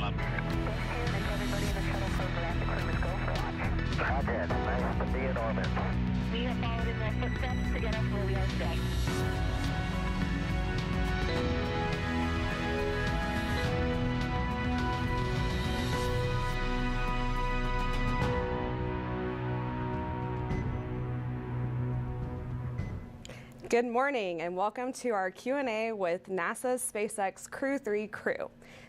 up. Everybody in the shuttle program, the crew is go for launch. Roger, nice to be in orbit. We have followed in their footsteps to get us where we are today. Good morning and welcome to our Q&A with NASA's SpaceX Crew-3 crew.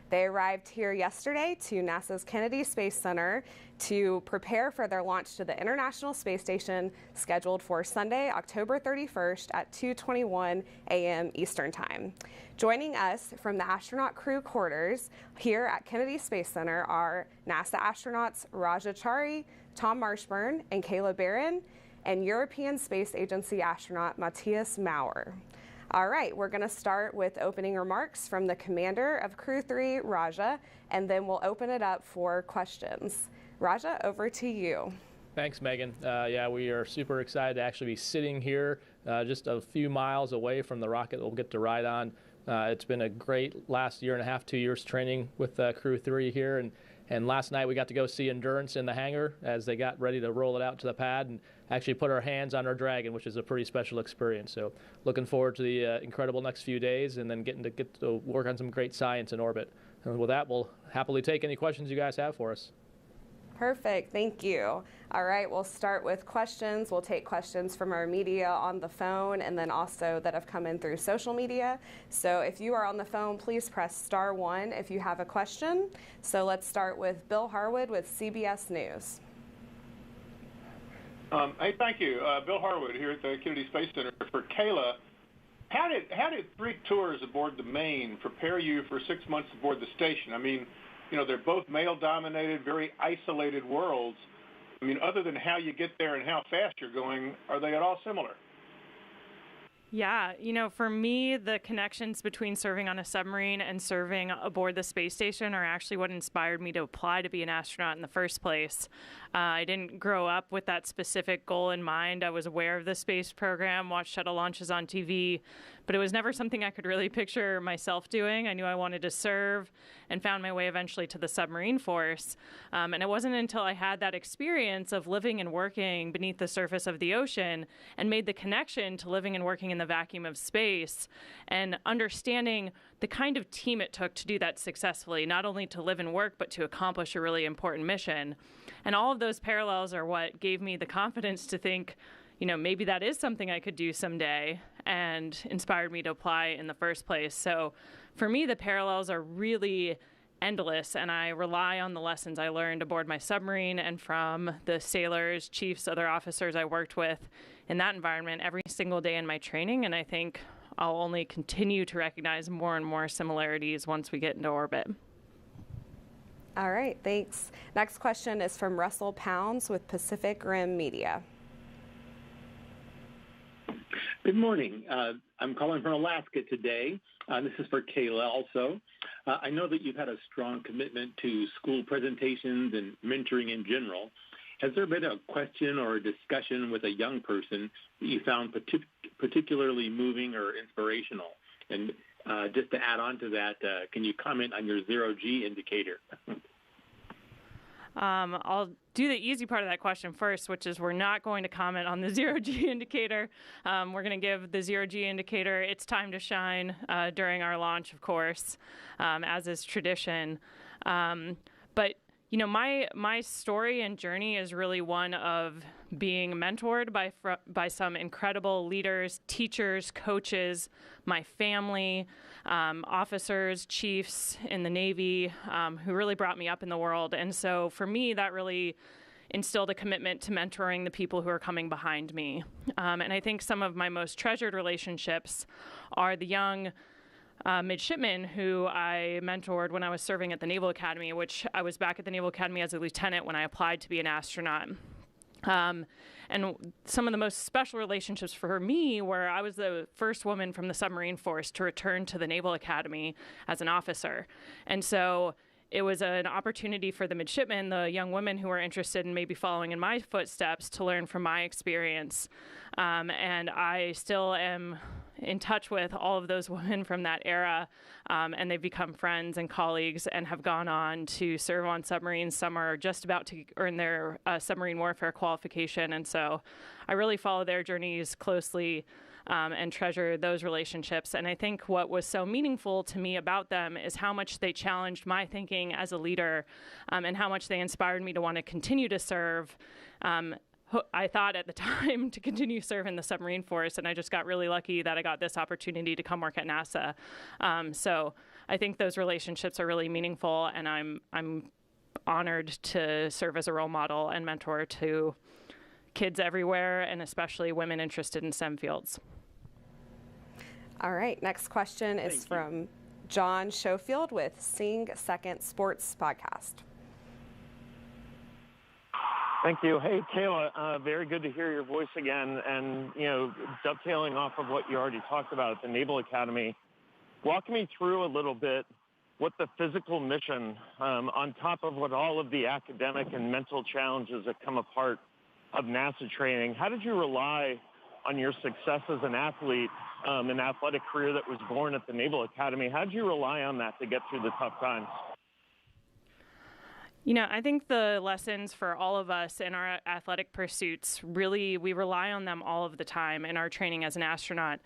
They arrived here yesterday to NASA's Kennedy Space Center to prepare for their launch to the International Space Station scheduled for Sunday, October 31st at 2:21 a.m. Eastern Time. Joining us from the astronaut crew quarters here at Kennedy Space Center are NASA astronauts Raja Chari, Tom Marshburn, and Kayla Barron, and European Space Agency astronaut Matthias Maurer. All right, we're going to start with opening remarks from the commander of Crew-3, Raja, and then we'll open it up for questions. Raja, over to you. Thanks, Megan. Yeah, we are super excited to actually be sitting here just a few miles away from the rocket we'll get to ride on. It's been a great last year and a half, 2 years training with Crew-3 here, and last night we got to go see Endurance in the hangar as they got ready to roll it out to the pad and actually put our hands on our Dragon, which is a pretty special experience. So looking forward to the incredible next few days and then get to work on some great science in orbit. And with that, we'll happily take any questions you guys have for us. Perfect, thank you. All right, we'll start with questions. We'll take questions from our media on the phone and then also that have come in through social media. So if you are on the phone, please press *1 if you have a question. So let's start with Bill Harwood with CBS News. Hey, thank you. Bill Harwood here at the Kennedy Space Center. For Kayla, how did 3 tours aboard the Maine prepare you for 6 months aboard the station? I mean, you know, they're both male-dominated, very isolated worlds. I mean, other than how you get there and how fast you're going, are they at all similar? Yeah, you know, for me, the connections between serving on a submarine and serving aboard the space station are actually what inspired me to apply to be an astronaut in the first place. I didn't grow up with that specific goal in mind. I was aware of the space program, watched shuttle launches on TV, but it was never something I could really picture myself doing. I knew I wanted to serve and found my way eventually to the submarine force. And it wasn't until I had that experience of living and working beneath the surface of the ocean and made the connection to living and working in the vacuum of space and understanding the kind of team it took to do that successfully, not only to live and work, but to accomplish a really important mission. And all of those parallels are what gave me the confidence to think, you know, maybe that is something I could do someday, and inspired me to apply in the first place. So for me, the parallels are really endless, and I rely on the lessons I learned aboard my submarine and from the sailors, chiefs, other officers I worked with in that environment every single day in my training. And I think I'll only continue to recognize more and more similarities once we get into orbit. All right, thanks. Next question is from Russell Pounds with Pacific Rim Media. Good morning. I'm calling from Alaska today. This is for Kayla also. I know that you've had a strong commitment to school presentations and mentoring in general. Has there been a question or a discussion with a young person that you found particularly moving or inspirational? And just to add on to that, can you comment on your zero-G indicator? I'll do the easy part of that question first, which is we're not going to comment on the zero-G indicator. We're going to give the zero-G indicator its time to shine during our launch, of course, as is tradition. But you know, my story and journey is really one of being mentored by some incredible leaders, teachers, coaches, my family, officers, chiefs in the Navy, who really brought me up in the world. And so for me, that really instilled a commitment to mentoring the people who are coming behind me. And I think some of my most treasured relationships are the young midshipmen who I mentored when I was serving at the Naval Academy, which I was back at the Naval Academy as a lieutenant when I applied to be an astronaut. And some of the most special relationships for me were I was the first woman from the submarine force to return to the Naval Academy as an officer. And so it was an opportunity for the midshipmen, the young women who were interested in maybe following in my footsteps, to learn from my experience. And I still am in touch with all of those women from that era, and they've become friends and colleagues and have gone on to serve on submarines. Some are just about to earn their submarine warfare qualification, and so I really follow their journeys closely and treasure those relationships. And I think what was so meaningful to me about them is how much they challenged my thinking as a leader, and how much they inspired me to want to continue to serve. I thought at the time to continue serving the submarine force, and I just got really lucky that I got this opportunity to come work at NASA. So I think those relationships are really meaningful, and I'm honored to serve as a role model and mentor to kids everywhere, and especially women interested in STEM fields. All right, next question is from John Schofield with Sing Second Sports Podcast. Thank you. Hey, Kayla, very good to hear your voice again. And, dovetailing off of what you already talked about at the Naval Academy, walk me through a little bit what the physical mission, on top of what all of the academic and mental challenges that come a part of NASA training, how did you rely on your success as an athlete, an athletic career that was born at the Naval Academy? How did you rely on that to get through the tough times? I think the lessons for all of us in our athletic pursuits, really, we rely on them all of the time in our training as an astronaut.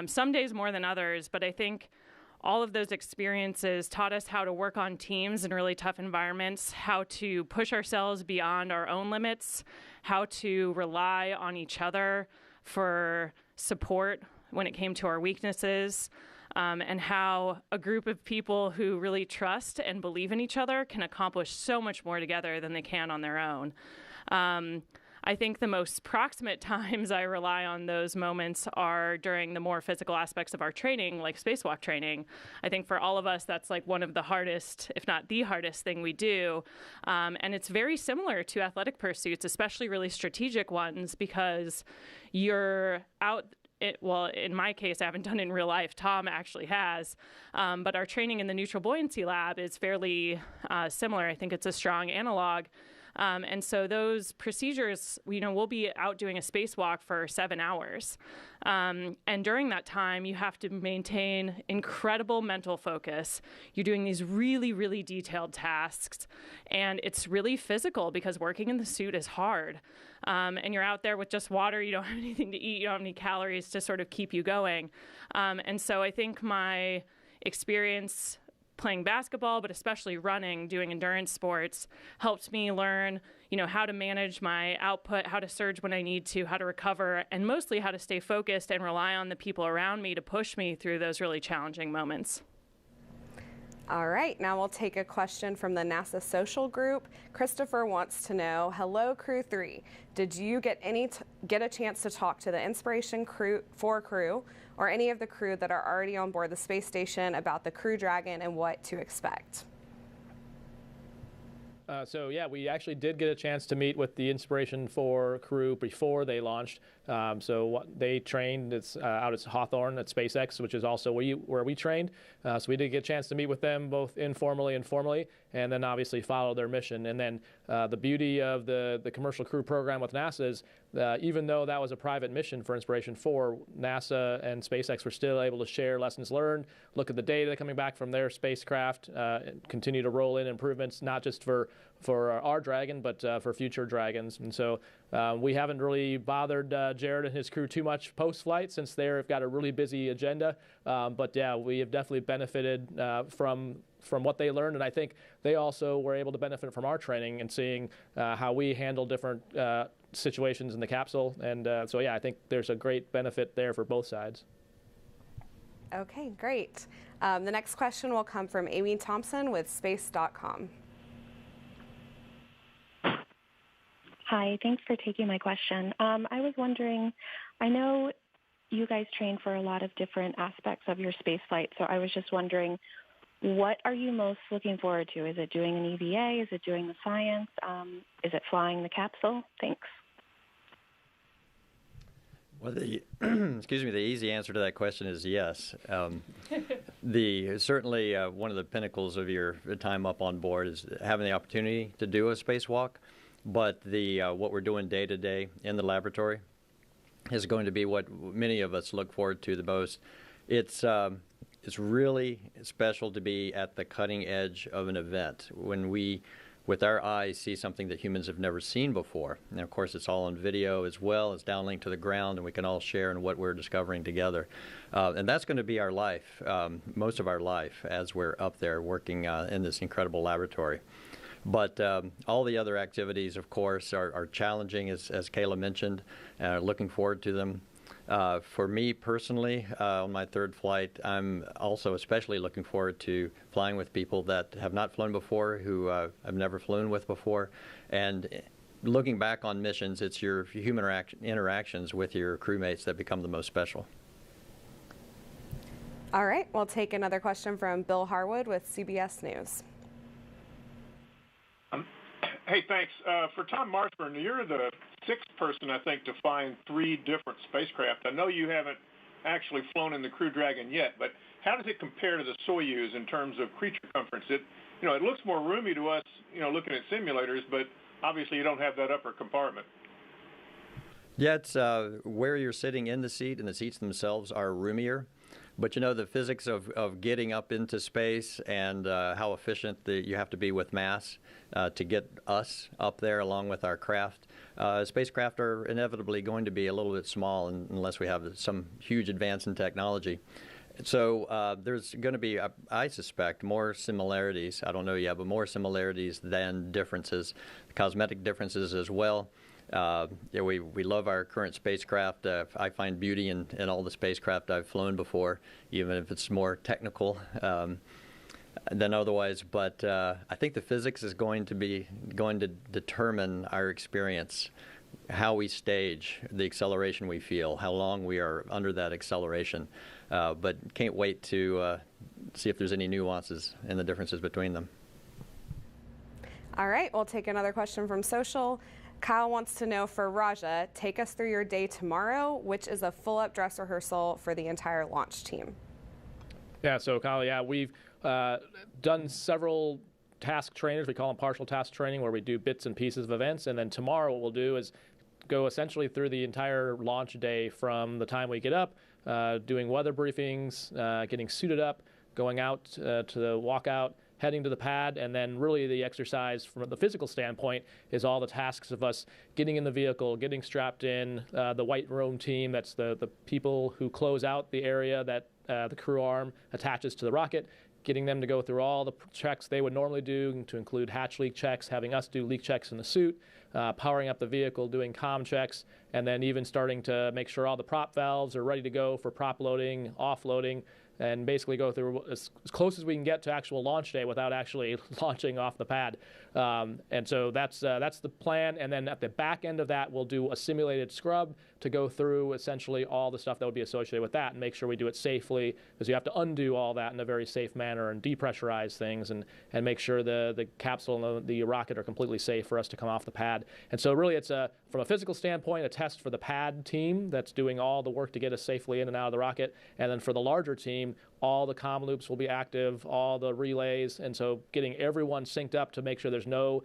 Some days more than others, but I think all of those experiences taught us how to work on teams in really tough environments, how to push ourselves beyond our own limits, how to rely on each other for support when it came to our weaknesses, and how a group of people who really trust and believe in each other can accomplish so much more together than they can on their own. I think the most proximate times I rely on those moments are during the more physical aspects of our training, like spacewalk training. I think for all of us, that's like one of the hardest, if not the hardest thing we do. And it's very similar to athletic pursuits, especially really strategic ones, because you're out. Well, in my case, I haven't done it in real life. Tom actually has. But our training in the neutral buoyancy lab is fairly similar. I think it's a strong analog. And so those procedures, we'll be out doing a spacewalk for 7 hours. And during that time, you have to maintain incredible mental focus. You're doing these really, really detailed tasks. And it's really physical because working in the suit is hard. And you're out there with just water. You don't have anything to eat. You don't have any calories to sort of keep you going. And so I think my experience playing basketball, but especially running, doing endurance sports, helped me learn, how to manage my output, how to surge when I need to, how to recover, and mostly how to stay focused and rely on the people around me to push me through those really challenging moments. All right, now we'll take a question from the NASA social group. Christopher wants to know, hello Crew-3, did you get a chance to talk to the Inspiration Crew or any of the crew that are already on board the space station about the Crew Dragon and what to expect? We actually did get a chance to meet with the Inspiration 4 crew before they launched. They trained out at Hawthorne at SpaceX, which is also where we trained. So we did get a chance to meet with them both informally and formally, and then obviously follow their mission. And then the beauty of the commercial crew program with NASA is even though that was a private mission for Inspiration 4, NASA and SpaceX were still able to share lessons learned, look at the data coming back from their spacecraft, and continue to roll in improvements, not just for our Dragon, but for future Dragons. And so we haven't really bothered Jared and his crew too much post-flight since they've got a really busy agenda. But yeah, we have definitely benefited from what they learned, and I think they also were able to benefit from our training and seeing how we handle different situations in the capsule. And I think there's a great benefit there for both sides. Okay, great. The next question will come from Amy Thompson with space.com. Hi, thanks for taking my question. I was wondering, I know you guys train for a lot of different aspects of your space flight, so I was just wondering, what are you most looking forward to? Is it doing an EVA? Is it doing the science? Is it flying the capsule? Thanks. Well, the easy answer to that question is yes. Certainly one of the pinnacles of your time up on board is having the opportunity to do a spacewalk. But what we're doing day to day in the laboratory is going to be what many of us look forward to the most. It's really special to be at the cutting edge of an event when we, with our eyes, see something that humans have never seen before. And of course, it's all on video as well. It's downlinked to the ground, and we can all share in what we're discovering together. And that's going to be our life, most of our life, as we're up there working in this incredible laboratory. But all the other activities, of course, are challenging, as Kayla mentioned. Looking forward to them. For me personally, on my third flight, I'm also especially looking forward to flying with people that have not flown before, who I've never flown with before. And looking back on missions, it's your human interactions with your crewmates that become the most special. All right, we'll take another question from Bill Harwood with CBS News. Hey, thanks. For Tom Marshburn, you're the sixth person, I think, to find 3 different spacecraft. I know you haven't actually flown in the Crew Dragon yet, but how does it compare to the Soyuz in terms of crew circumference? It looks more roomy to us, looking at simulators, but obviously you don't have that upper compartment. Yeah, it's where you're sitting in the seat, and the seats themselves are roomier. But the physics of getting up into space and how efficient you have to be with mass to get us up there along with our craft. Spacecraft are inevitably going to be a little bit small unless we have some huge advance in technology. So there's going to be, I suspect, more similarities. I don't know yet, but more similarities than differences, cosmetic differences as well. We love our current spacecraft. I find beauty in all the spacecraft I've flown before, even if it's more technical than otherwise. But I think the physics is going to determine our experience, how we stage, the acceleration we feel, how long we are under that acceleration. But can't wait to see if there's any nuances in the differences between them. All right, we'll take another question from social. Kyle wants to know, for Raja, take us through your day tomorrow, which is a full-up dress rehearsal for the entire launch team. Yeah, so Kyle, we've done several task trainers. We call them partial task training, where we do bits and pieces of events. And then tomorrow what we'll do is go essentially through the entire launch day from the time we get up, doing weather briefings, getting suited up, going out to the walkout, heading to the pad, and then really the exercise from the physical standpoint is all the tasks of us getting in the vehicle, getting strapped in, the white room team, that's the people who close out the area that the crew arm attaches to the rocket, getting them to go through all the checks they would normally do, to include hatch leak checks, having us do leak checks in the suit, powering up the vehicle, doing comm checks, and then even starting to make sure all the prop valves are ready to go for prop loading, offloading, and basically go through as close as we can get to actual launch day without actually launching off the pad. And so that's the plan. And then at the back end of that, we'll do a simulated scrub to go through essentially all the stuff that would be associated with that and make sure we do it safely, because you have to undo all that in a very safe manner and depressurize things and make sure the capsule and the rocket are completely safe for us to come off the pad. And so really it's from a physical standpoint, a test for the pad team that's doing all the work to get us safely in and out of the rocket. And then for the larger team, all the comm loops will be active, all the relays, and so getting everyone synced up to make sure there's no,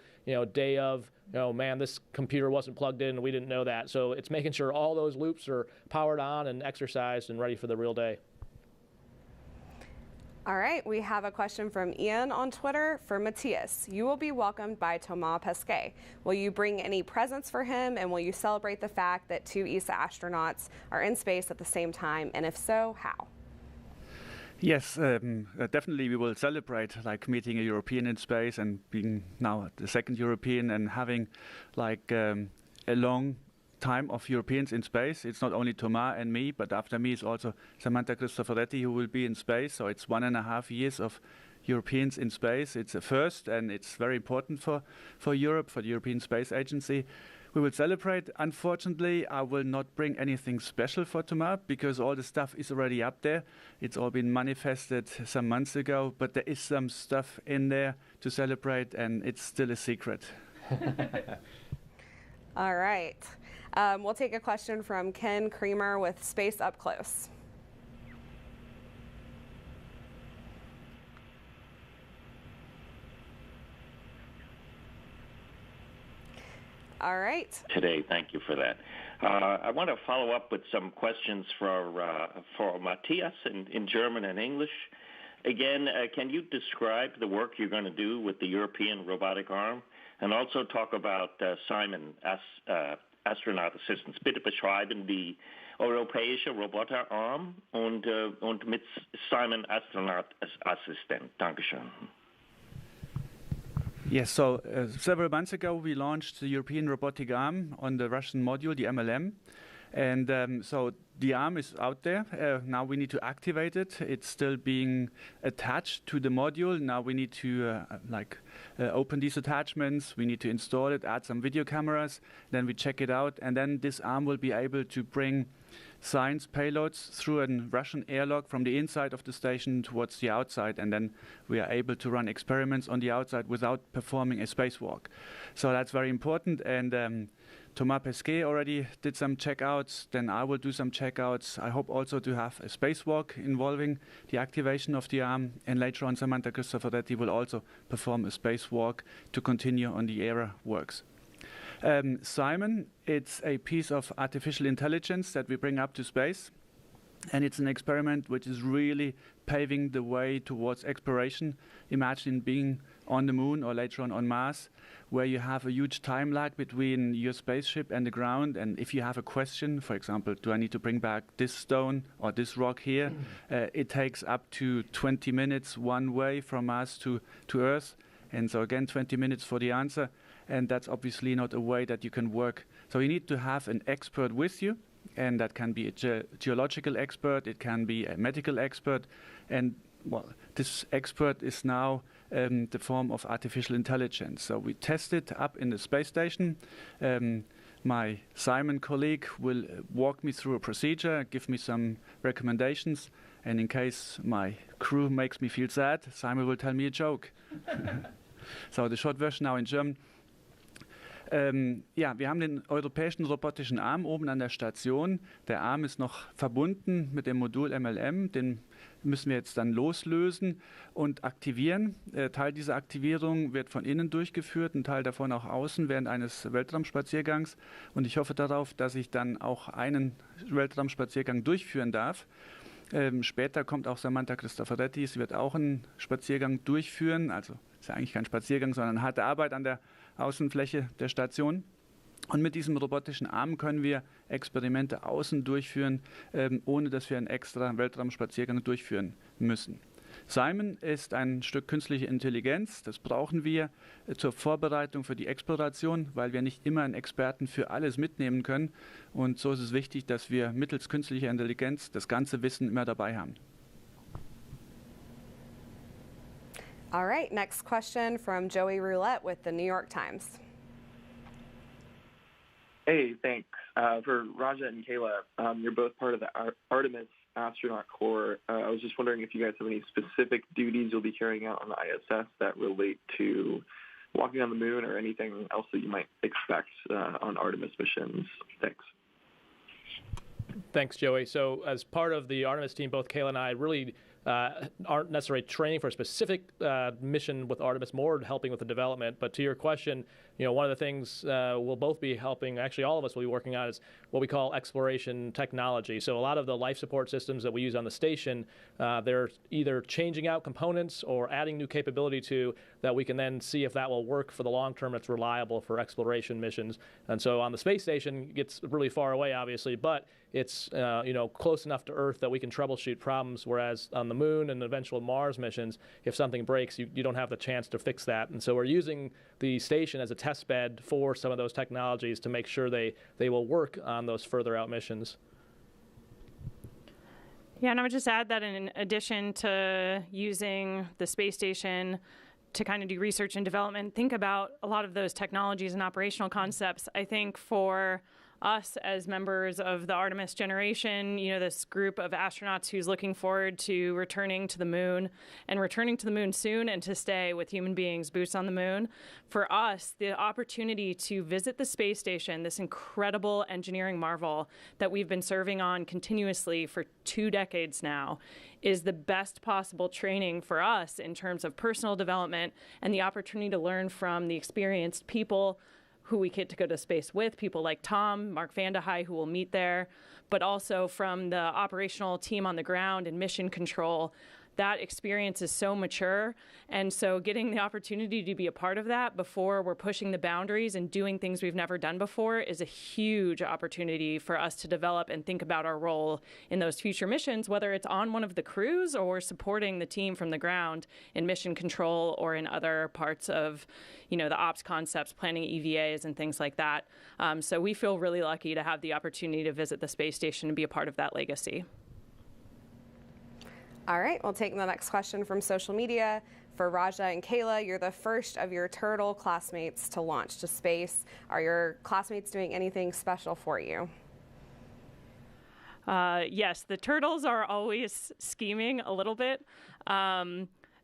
day of, man, this computer wasn't plugged in and we didn't know that. So it's making sure all those loops are powered on and exercised and ready for the real day. All right, we have a question from Ian on Twitter for Matthias. You will be welcomed by Thomas Pesquet. Will you bring any presents for him, and will you celebrate the fact that 2 ESA astronauts are in space at the same time, and if so, how? Yes, definitely we will celebrate, like meeting a European in space and being now the second European and having like a long time of Europeans in space. It's not only Thomas and me, but after me is also Samantha Cristoforetti, who will be in space. So it's 1.5 years of Europeans in space. It's a first, and it's very important for Europe, for the European Space Agency. We will celebrate. Unfortunately, I will not bring anything special for Thomas because all the stuff is already up there. It's all been manifested some months ago, but there is some stuff in there to celebrate, and it's still a secret. All right. We'll take a question from Ken Creamer with Space Up Close. All right. Today, thank you for that. I want to follow up with some questions for Matthias in German and English. Again, can you describe the work you're going to do with the European robotic arm, and also talk about Simon Astronaut Assistance? Bitte beschreiben die europäische Roboterarm und mit Simon Astronaut Assistent. Dankeschön. Yes, so several months ago we launched the European robotic arm on the Russian module, the MLM. And so the arm is out there. Now we need to activate it. It's still being attached to the module. Now we need to open these attachments. We need to install it, add some video cameras. Then we check it out. And then this arm will be able to bring science payloads through a Russian airlock from the inside of the station towards the outside. And then we are able to run experiments on the outside without performing a spacewalk. So that's very important. And Thomas Pesquet already did some checkouts, then I will do some checkouts. I hope also to have a spacewalk involving the activation of the arm, and later on Samantha Cristoforetti will also perform a spacewalk to continue on the ERA works. Simon, it's a piece of artificial intelligence that we bring up to space, and it's an experiment which is really paving the way towards exploration. Imagine being on the moon or later on Mars, where you have a huge time lag between your spaceship and the ground. And if you have a question, for example, do I need to bring back this stone or this rock here? It takes up to 20 minutes one way from Mars to Earth. And so again, 20 minutes for the answer. And that's obviously not a way that you can work. So you need to have an expert with you. And that can be a geological expert, it can be a medical expert. And well, this expert is now the form of artificial intelligence. So we test it up in the space station. My Simon colleague will walk me through a procedure, give me some recommendations, and in case my crew makes me feel sad, Simon will tell me a joke. So the short version now in German. Ja, wir haben den europäischen robotischen Arm oben an der Station. Der Arm ist noch verbunden mit dem Modul MLM. Den müssen wir jetzt dann loslösen und aktivieren. Teil dieser Aktivierung wird von innen durchgeführt, ein Teil davon auch außen während eines Weltraumspaziergangs. Und ich hoffe darauf, dass ich dann auch einen Weltraumspaziergang durchführen darf. Später kommt auch Samantha Cristoforetti. Sie wird auch einen Spaziergang durchführen. Also ist ja eigentlich kein Spaziergang, sondern harte Arbeit an der Außenfläche der Station. Und mit diesem robotischen Arm können wir Experimente außen durchführen, ohne dass wir einen extra Weltraumspaziergang durchführen müssen. Simon ist ein Stück künstliche Intelligenz. Das brauchen wir zur Vorbereitung für die Exploration, weil wir nicht immer einen Experten für alles mitnehmen können. Und so ist es wichtig, dass wir mittels künstlicher Intelligenz das ganze Wissen immer dabei haben. All right, next question from Joey Roulette with the New York Times. Hey, thanks. For Raja and Kayla, you're both part of the Artemis astronaut corps. I was just wondering if you guys have any specific duties you'll be carrying out on the ISS that relate to walking on the moon or anything else that you might expect on Artemis missions. Thanks. Thanks, Joey. So as part of the Artemis team, both Kayla and I really aren't necessarily training for a specific mission with Artemis, more helping with the development. But to your question, one of the things we'll both be helping, actually all of us will be working on, is what we call exploration technology. So a lot of the life support systems that we use on the station, they're either changing out components or adding new capability to that we can then see if that will work for the long term. It's reliable for exploration missions. And so on the space station, it gets really far away, obviously, but it's close enough to Earth that we can troubleshoot problems, whereas on the moon and eventual Mars missions, if something breaks, you don't have the chance to fix that. And so we're using the station as a test bed for some of those technologies to make sure they will work on those further out missions. Yeah, and I would just add that in addition to using the space station to kind of do research and development, think about a lot of those technologies and operational concepts. I think for us as members of the Artemis generation, this group of astronauts who's looking forward to returning to the moon soon and to stay with human beings, boots on the moon. For us, the opportunity to visit the space station, this incredible engineering marvel that we've been serving on continuously for 2 decades now, is the best possible training for us in terms of personal development and the opportunity to learn from the experienced people, who we get to go to space with, people like Tom, Mark Vande Hei, who will meet there, but also from the operational team on the ground and mission control. That experience is so mature, and so getting the opportunity to be a part of that before we're pushing the boundaries and doing things we've never done before is a huge opportunity for us to develop and think about our role in those future missions, whether it's on one of the crews or supporting the team from the ground in mission control or in other parts of, the ops concepts, planning EVAs and things like that. So we feel really lucky to have the opportunity to visit the space station and be a part of that legacy. All right, we'll take the next question from social media. For Raja and Kayla, you're the first of your Turtle classmates to launch to space. Are your classmates doing anything special for you? Yes, the Turtles are always scheming a little bit.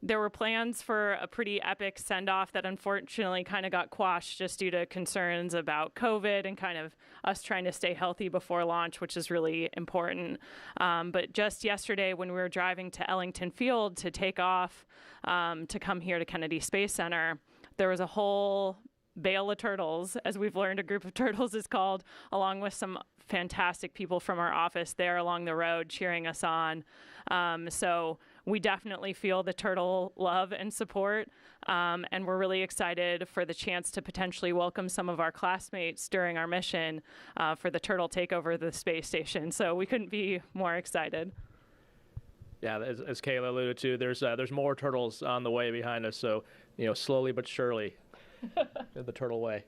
There were plans for a pretty epic send-off that unfortunately kind of got quashed just due to concerns about COVID and kind of us trying to stay healthy before launch, which is really important. But just yesterday when we were driving to Ellington Field to take off to come here to Kennedy Space Center, there was a whole bale of turtles, as we've learned a group of turtles is called, along with some fantastic people from our office there along the road cheering us on. So we definitely feel the turtle love and support, and we're really excited for the chance to potentially welcome some of our classmates during our mission for the turtle takeover of the space station. So we couldn't be more excited. Yeah, as Kayla alluded to, there's more turtles on the way behind us. So slowly but surely, the turtle way.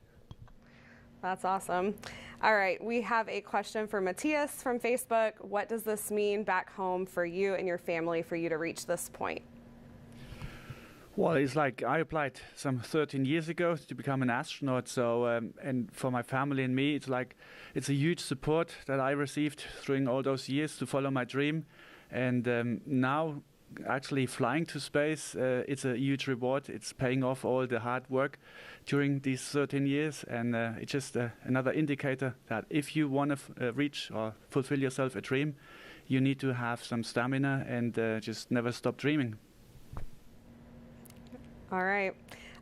That's awesome. All right, we have a question for Matthias from Facebook. What does this mean back home for you and your family for you to reach this point? Well, it's like I applied some 13 years ago to become an astronaut. So, and for my family and me, it's a huge support that I received during all those years to follow my dream. And now actually flying to space, it's a huge reward. It's paying off all the hard work during these 13 years. And it's just another indicator that if you want to reach or fulfill yourself a dream, you need to have some stamina and just never stop dreaming. All right.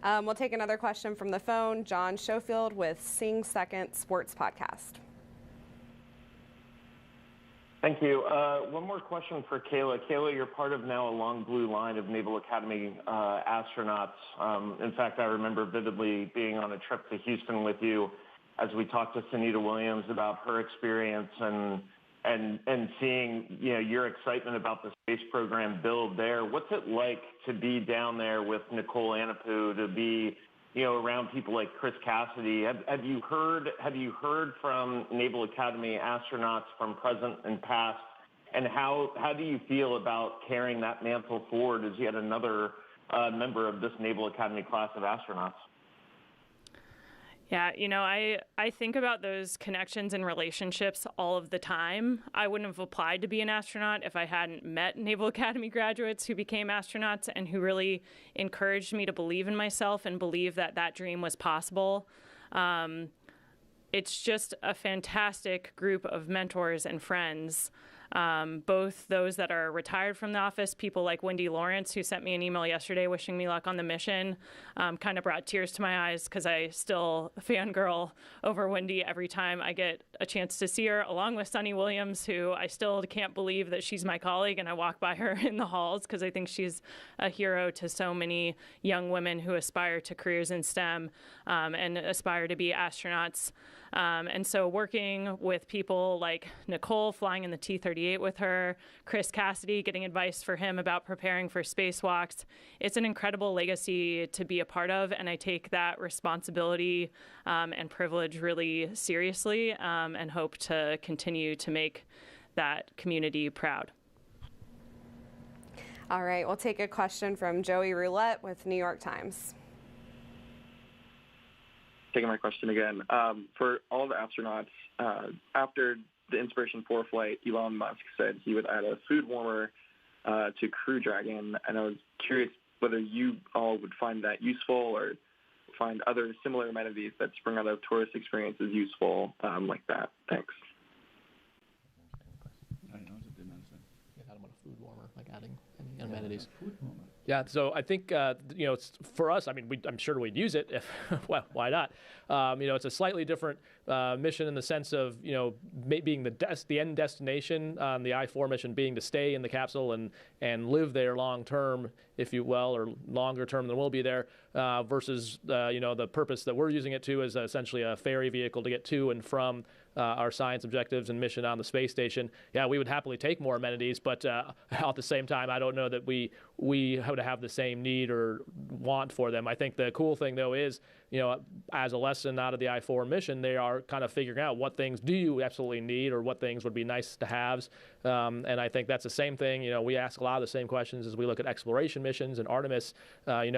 We'll take another question from the phone. John Schofield with Sing Second Sports Podcast. Thank you. One more question for Kayla. Kayla, you're part of now a long blue line of Naval Academy astronauts. In fact, I remember vividly being on a trip to Houston with you as we talked to Sunita Williams about her experience and seeing your excitement about the space program build there. What's it like to be down there with Nicole Anapu, to be around people like Chris Cassidy? Have you heard from Naval Academy astronauts from present and past, and how do you feel about carrying that mantle forward as yet another member of this Naval Academy class of astronauts? Yeah, I think about those connections and relationships all of the time. I wouldn't have applied to be an astronaut if I hadn't met Naval Academy graduates who became astronauts and who really encouraged me to believe in myself and believe that that dream was possible. It's just a fantastic group of mentors and friends. Both those that are retired from the office, people like Wendy Lawrence, who sent me an email yesterday wishing me luck on the mission, kind of brought tears to my eyes because I still fangirl over Wendy every time I get a chance to see her, along with Sunny Williams, who I still can't believe that she's my colleague and I walk by her in the halls because I think she's a hero to so many young women who aspire to careers in STEM and aspire to be astronauts. And so working with people like Nicole, flying in the T-38 with her, Chris Cassidy, getting advice for him about preparing for spacewalks, it's an incredible legacy to be a part of, and I take that responsibility and privilege really seriously and hope to continue to make that community proud. All right, we'll take a question from Joey Roulette with New York Times. Taking my question again. For all the astronauts, after the Inspiration 4 flight, Elon Musk said he would add a food warmer to Crew Dragon, and I was curious whether you all would find that useful or find other similar amenities that spring out of tourist experiences useful like that. Thanks. Yeah, how about a food warmer, like adding any amenities? Food warmer. Yeah, so I think for us, I mean, I'm sure we'd use it. If well, why not? It's a slightly different mission in the sense of being the end destination on the I-4 mission being to stay in the capsule and live there long term, if you will, or longer term than we'll be there. Versus the purpose that we're using it to is essentially a ferry vehicle to get to and from our science objectives and mission on the space station. Yeah, we would happily take more amenities, but at the same time, I don't know that we would have the same need or want for them. I think the cool thing, though, is, as a lesson out of the I-4 mission, they are kind of figuring out what things do you absolutely need or what things would be nice to haves. And I think that's the same thing. We ask a lot of the same questions as we look at exploration missions and Artemis. A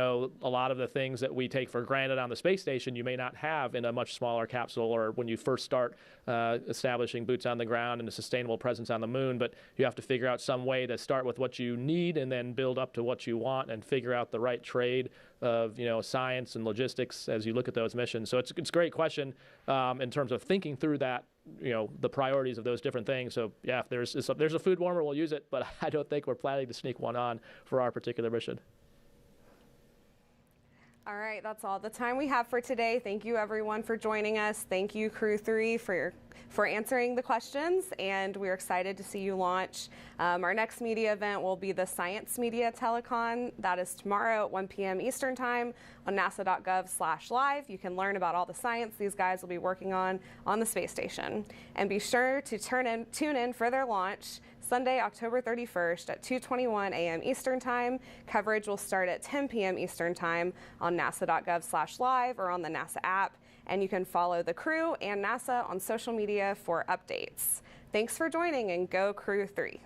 lot of the things that we take for granted on the space station, you may not have in a much smaller capsule or when you first start establishing boots on the ground and a sustainable presence on the moon. But you have to figure out some way to start with what you need and then build up to what you want and figure out the right trade of science and logistics as you look at those missions. So it's a great question in terms of thinking through that, the priorities of those different things. So yeah, if there's a food warmer, we'll use it, but I don't think we're planning to sneak one on for our particular mission. All right, that's all the time we have for today. Thank you, everyone, for joining us. Thank you, Crew-3, for answering the questions, and we're excited to see you launch. Our next media event will be the Science Media Telecon. That is tomorrow at 1 p.m. Eastern Time on nasa.gov/live. You can learn about all the science these guys will be working on the space station. And be sure to tune in for their launch Sunday, October 31st at 2:21 a.m. Eastern Time. Coverage will start at 10 p.m. Eastern Time on nasa.gov/live or on the NASA app. And you can follow the crew and NASA on social media for updates. Thanks for joining, and go Crew-3.